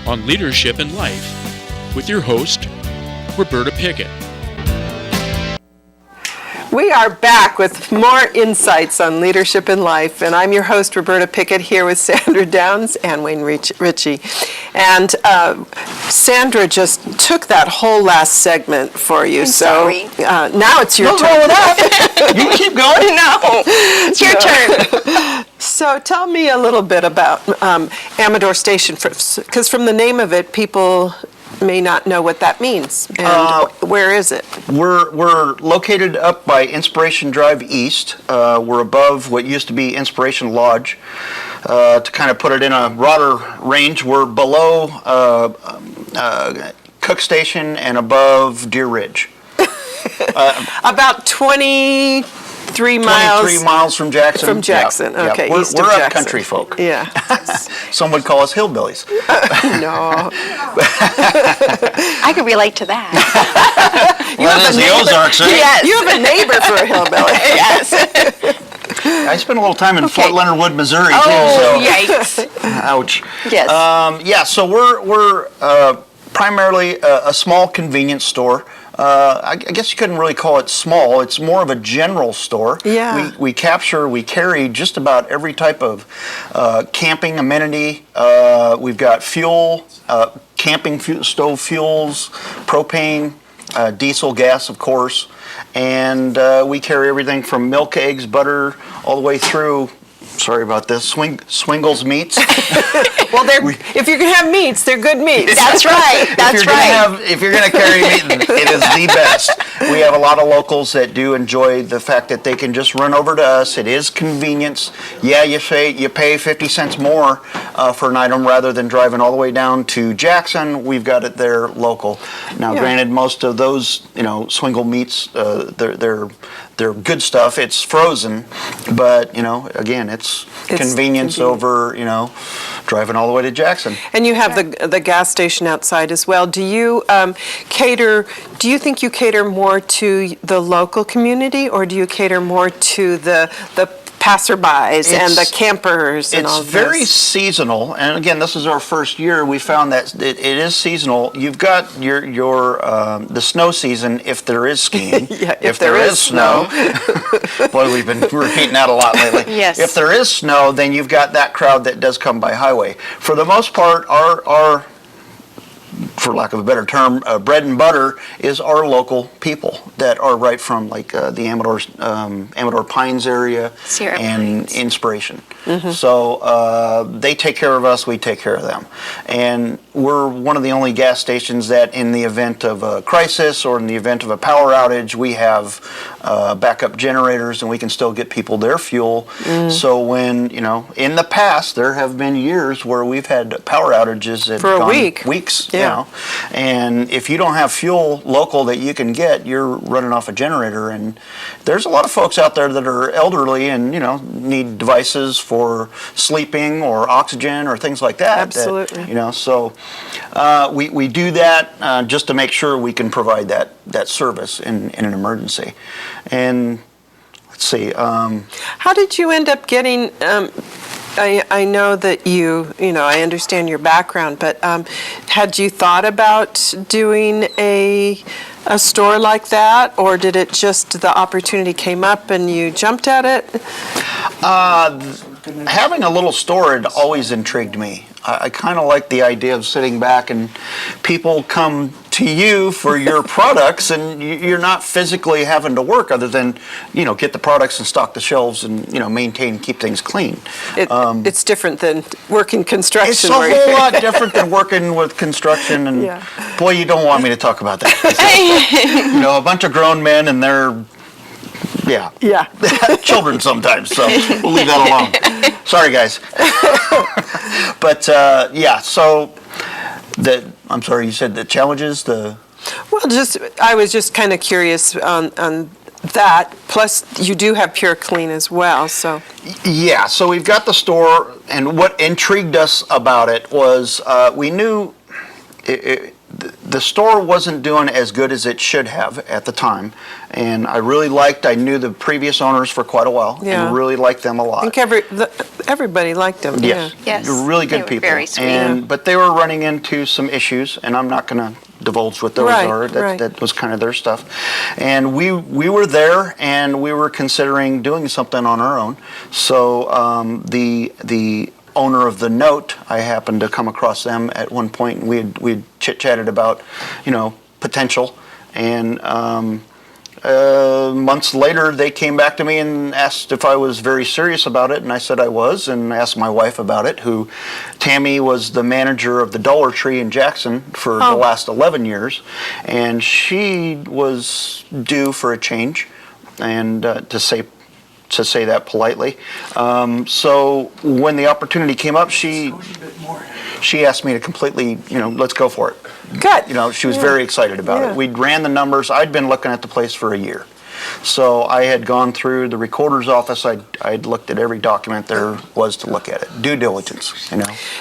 on leadership in life with your host, Roberta Pickett. We are back with more insights on leadership in life, and I'm your host, Roberta Pickett, here with Sandra Downes and Wayne Ricci. And Sandra just took that whole last segment for you, sorry. Now it's your turn. Roll it up. You keep going? No, it's your turn. So tell me a little bit about Amador Station, because from the name of it, people may not know what that means. And where is it? We're located up by Inspiration Drive East. We're above what used to be Inspiration Lodge. To kind of put it in a broader range, we're below Cook Station and above Deer Ridge. About 23 miles. 23 miles from Jackson. From Jackson, yeah. okay. Yeah. East We're of up Jackson. country folk. Yeah. Some would call us hillbillies. No. I could relate to that. Well, the Ozarks, eh? Yes. You have a neighbor for a hillbilly. Yes. I spent a little time in Okay. Fort Leonard Wood, Missouri, Oh, too. So. yikes. Ouch. Yes. Yeah, so we're primarily a small convenience store. I guess you couldn't really call it small. It's more of a general store. Yeah. We carry just about every type of camping amenity. We've got fuel, camping stove fuels, propane, diesel, gas, of course. And we carry everything from milk, eggs, butter, all the way through. Sorry about this. Swingles meats. Well, if you're going to have meats, they're good meats. That's right. That's right. If you're going to carry meat, it is the best. We have a lot of locals that do enjoy the fact that they can just run over to us. It is convenience. Yeah, you pay 50 cents more for an item rather than driving all the way down to Jackson. We've got it there local. Now, Granted, most of those, swingle meats, they're good stuff. It's frozen, but again, it's convenience over driving all the way to Jackson. And you have the gas station outside as well. Do you do you think you cater more to the local community, or do you cater more to the passerbys and the campers and all this? It's very seasonal, and again, this is our first year. We found that it is seasonal. You've got your the snow season if there is skiing. Yeah, if there is snow. Boy, we've been repeating that a lot lately. Yes. If there is snow, then you've got that crowd that does come by highway. For the most part, our for lack of a better term, bread and butter is our local people that are right from the Amador Pines area Sierra and Pines. Inspiration. Mm-hmm. So they take care of us, we take care of them. And we're one of the only gas stations that in the event of a crisis or in the event of a power outage, we have backup generators and we can still get people their fuel. Mm. So when, in the past, there have been years where we've had power outages that for a week. Weeks, yeah. And if you don't have fuel local that you can get, you're running off a generator. And there's a lot of folks out there that are elderly and, need devices for sleeping or oxygen or things like that. Absolutely. So we do that just to make sure we can provide that service in an emergency. And let's see. How did you end up getting? I know that I understand your background, but had you thought about doing a store like that, or did it just the opportunity came up and you jumped at it? Having a little store had always intrigued me. I kind of like the idea of sitting back and people come to you for your products and you're not physically having to work other than, get the products and stock the shelves and, maintain, keep things clean. It's different than working construction. It's a whole lot different than working with construction and boy, you don't want me to talk about that. A bunch of grown men and they're children sometimes, so we'll leave that alone. Sorry, guys. But so I'm sorry. You said the challenges. I was just kind of curious on that. Plus, you do have PuroClean as well, so. Yeah. So we've got the store, and what intrigued us about it was we knew the store wasn't doing as good as it should have at the time, and I knew the previous owners for quite a while, Yeah. and really liked them a lot. I think everybody liked them. Yes, Yes, they're really they good were people. very sweet. But they were running into some issues, and I'm not going to divulge what those Right, are. right. That was kind of their stuff. And we were there, and we were considering doing something on our own. So the owner of the Note, I happened to come across them at one point, and we'd chit-chatted about, potential. And months later, they came back to me and asked if I was very serious about it, and I said I was, and asked my wife about it, Tammy was the manager of the Dollar Tree in Jackson for the last 11 years, and she was due for a change, and to say that politely. So when the opportunity came up, she asked me to completely, let's go for it. Good. She was very excited about Yeah. it. We'd ran the numbers. I'd been looking at the place for a year. So I had gone through the recorder's office. I'd looked at every document there was to look at it. Due diligence,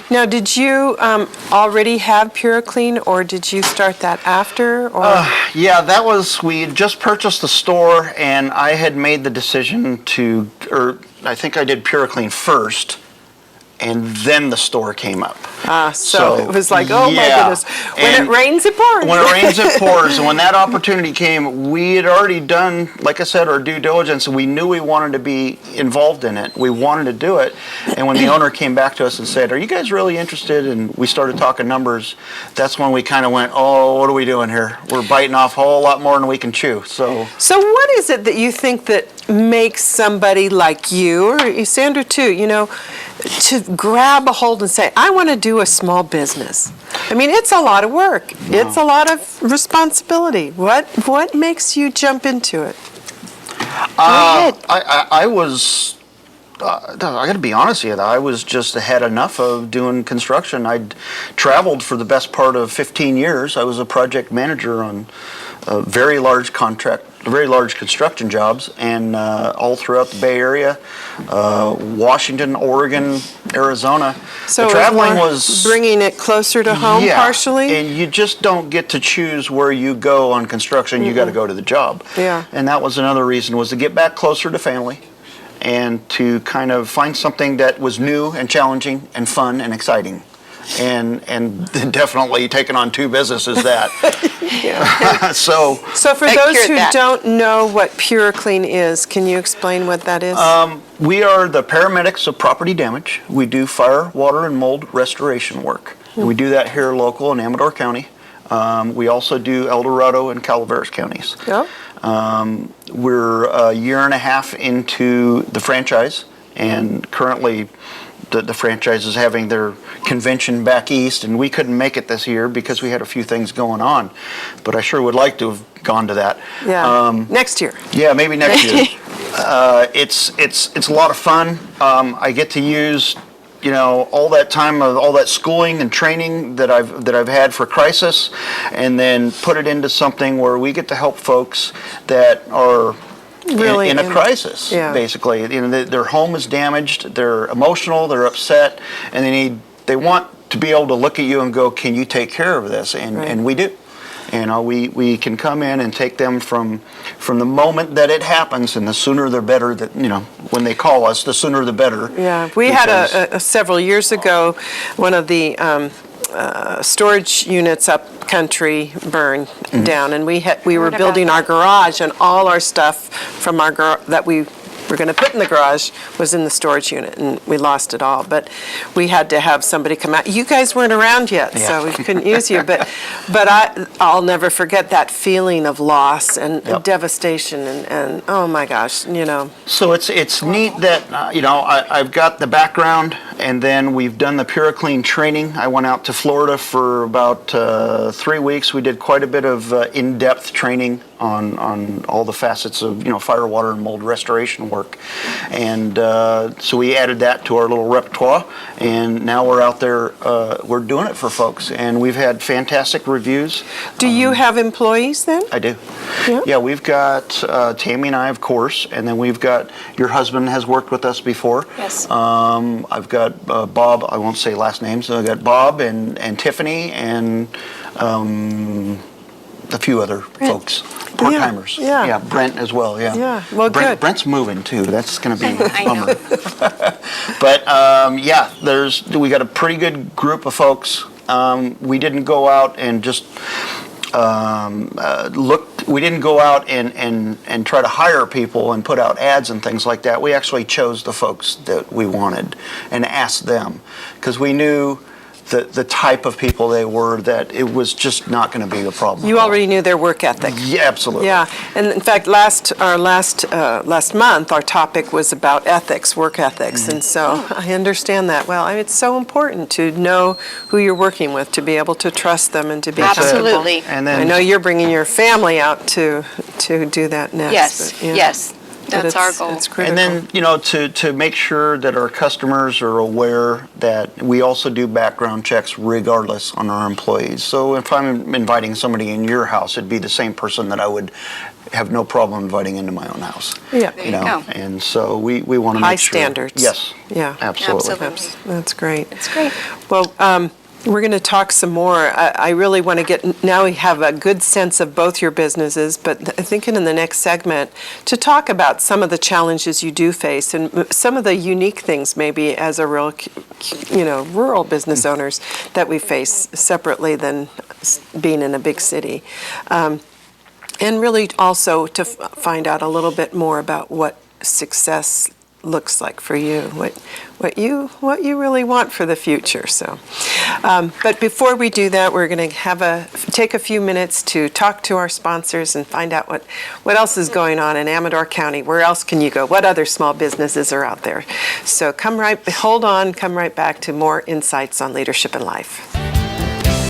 Now, did you already have PuroClean, or did you start that after? Or? Yeah, we had just purchased the store, and I had made the decision I think I did PuroClean first, and then the store came up. So it was like, oh my yeah. goodness. When And it rains, it pours. When it rains, it pours. And when that opportunity came, we had already done, like I said, our due diligence. We knew we wanted to be involved in it. We wanted to do it. And when the owner came back to us and said, are you guys really interested? And we started talking numbers. That's when we kind of went, oh, what are we doing here? We're biting off a whole lot more than we can chew. So what is it that you think that makes somebody like you, or Sandra too, to grab a hold and say, I want to do a small business? I mean, it's a lot of work. Wow. It's a lot of responsibility. What makes you jump into it? I got to be honest with you, I was just had enough of doing construction. I'd traveled for the best part of 15 years. I was a project manager on very large construction jobs, and all throughout the Bay Area, Washington, Oregon, Arizona. So the it traveling more was bringing it closer to home, yeah, partially? and you just don't get to choose where you go on construction. You got to go to the job. Yeah. And that was another reason, was to get back closer to family, and to kind of find something that was new and challenging and fun and exciting. And definitely taking on two businesses that. So for I those cured who that. don't know what PuroClean is, can you explain what that is? we are the paramedics of property damage. We do fire, water, and mold restoration work. We do that here local in Amador County. We also do El Dorado and Calaveras counties. Yeah. We're a year and a half into the franchise, and currently the franchise is having their convention back east, and we couldn't make it this year because we had a few things going on, but I sure would like to have gone to that. Yeah. Next year. Yeah, maybe next year. It's a lot of fun. I get to use, all that time of all that schooling and training that I've had for crisis, and then put it into something where we get to help folks that are Really in a crisis, yeah. basically. Their home is damaged, they're emotional, they're upset, and they want to be able to look at you and go, can you take care of this? And we do. We can come in and take them from the moment that it happens, and the sooner the better. That when they call us, the sooner the better. Yeah, we had several years ago, one of the storage units up country burned down, and we were building our garage, and all our stuff from our that we were going to put in the garage was in the storage unit, and we lost it all. But we had to have somebody come out. You guys weren't around yet, so we couldn't use you. But I'll never forget that feeling of loss and devastation, and oh my gosh, So it's neat that I've got the background, and then we've done the PuroClean training. I went out to Florida for about 3 weeks. We did quite a bit of in-depth training on all the facets of, fire, water, and mold restoration work. And so we added that to our little repertoire, and now we're out there, we're doing it for folks, and we've had fantastic reviews. Do you have employees then? I do. Yeah. Yeah, we've got Tammy and I, of course, and then we've got, your husband has worked with us before. Yes. I've got Bob, I won't say last names, so I've got Bob and Tiffany and a few other folks, part-timers. Yeah. Brent as well, yeah. Yeah, well, good. Brent's moving too, that's going to be a I know. bummer. But we got a pretty good group of folks. We didn't go out and just we didn't go out and try to hire people and put out ads and things like that. We actually chose the folks that we wanted and asked them, because we knew the type of people they were, that it was just not going to be a problem. You already knew their work ethic. Yeah, absolutely. Yeah, and in fact, last month, our topic was about ethics, work ethics, and so I understand that. Well, it's so important to know who you're working with, to be able to trust them, and to be Absolutely. comfortable. And then I know you're bringing your family out to do that next. Yes, but, yeah. yes. But That's our goal. It's critical. And then, to make sure that our customers are aware that we also do background checks regardless on our employees. So if I'm inviting somebody in your house, it'd be the same person that I would have no problem inviting into my own house. Yeah. There you go. And so we want to make High sure. standards. Yes. Yeah. Absolutely. Absolutely. That's great. It's great. Well, we're going to talk some more. I really want to get, now we have a good sense of both your businesses, but thinking in the next segment to talk about some of the challenges you do face and some of the unique things maybe as a real, rural business owners that we face separately than being in a big city. And really also to find out a little bit more about what success looks like for you, what you really want for the future. So, but before we do that, we're going to take a few minutes to talk to our sponsors and find out what else is going on in Amador County. Where else can you go? What other small businesses are out there? So come right back to more insights on leadership and life.